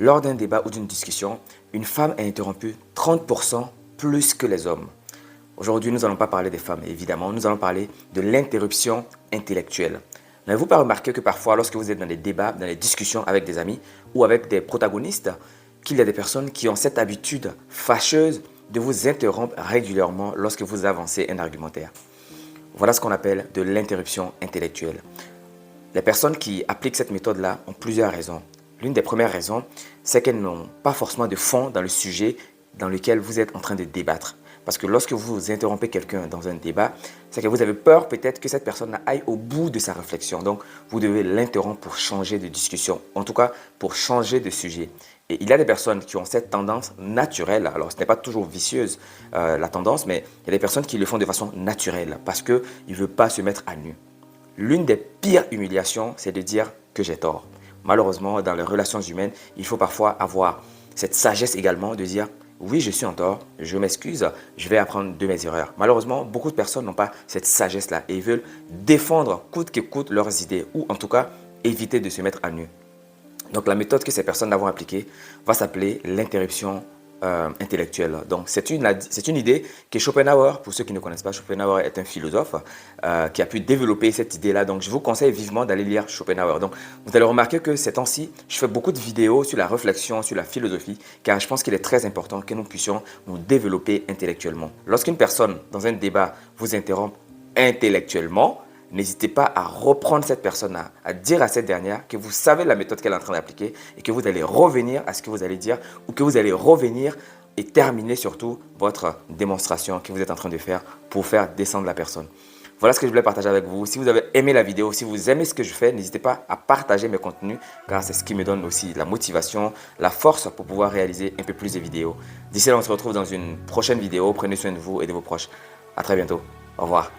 Lors d'un débat ou d'une discussion, une femme est interrompue 30% plus que les hommes. Aujourd'hui, nous n'allons pas parler des femmes, évidemment, nous allons parler de l'interruption intellectuelle. N'avez-vous pas remarqué que parfois, lorsque vous êtes dans des débats, dans des discussions avec des amis ou avec des protagonistes, qu'il y a des personnes qui ont cette habitude fâcheuse de vous interrompre régulièrement lorsque vous avancez un argumentaire? Voilà ce qu'on appelle de l'interruption intellectuelle. Les personnes qui appliquent cette méthode-là ont plusieurs raisons. L'une des premières raisons, c'est qu'elles n'ont pas forcément de fond dans le sujet dans lequel vous êtes en train de débattre. Parce que lorsque vous interrompez quelqu'un dans un débat, c'est que vous avez peur peut-être que cette personne aille au bout de sa réflexion. Donc, vous devez l'interrompre pour changer de discussion, en tout cas pour changer de sujet. Et il y a des personnes qui ont cette tendance naturelle, alors ce n'est pas toujours vicieuse la tendance, mais il y a des personnes qui le font de façon naturelle parce qu'ils ne veulent pas se mettre à nu. L'une des pires humiliations, c'est de dire que j'ai tort. Malheureusement, dans les relations humaines, il faut parfois avoir cette sagesse également de dire oui, je suis en tort, je m'excuse, je vais apprendre de mes erreurs. Malheureusement, beaucoup de personnes n'ont pas cette sagesse-là et ils veulent défendre coûte que coûte leurs idées ou en tout cas éviter de se mettre à nu. Donc la méthode que ces personnes vont appliquer va s'appeler l'interruption intellectuelle. Donc c'est une idée que Schopenhauer, pour ceux qui ne connaissent pas, Schopenhauer est un philosophe qui a pu développer cette idée-là. Donc je vous conseille vivement d'aller lire Schopenhauer. Donc vous allez remarquer que ces temps-ci, je fais beaucoup de vidéos sur la réflexion, sur la philosophie, car je pense qu'il est très important que nous puissions nous développer intellectuellement. Lorsqu'une personne dans un débat vous interrompt intellectuellement, n'hésitez pas à reprendre cette personne-là, à dire à cette dernière que vous savez la méthode qu'elle est en train d'appliquer et que vous allez revenir à ce que vous allez dire ou que vous allez revenir et terminer surtout votre démonstration que vous êtes en train de faire pour faire descendre la personne. Voilà ce que je voulais partager avec vous. Si vous avez aimé la vidéo, si vous aimez ce que je fais, n'hésitez pas à partager mes contenus car c'est ce qui me donne aussi la motivation, la force pour pouvoir réaliser un peu plus de vidéos. D'ici là, on se retrouve dans une prochaine vidéo. Prenez soin de vous et de vos proches. À très bientôt. Au revoir.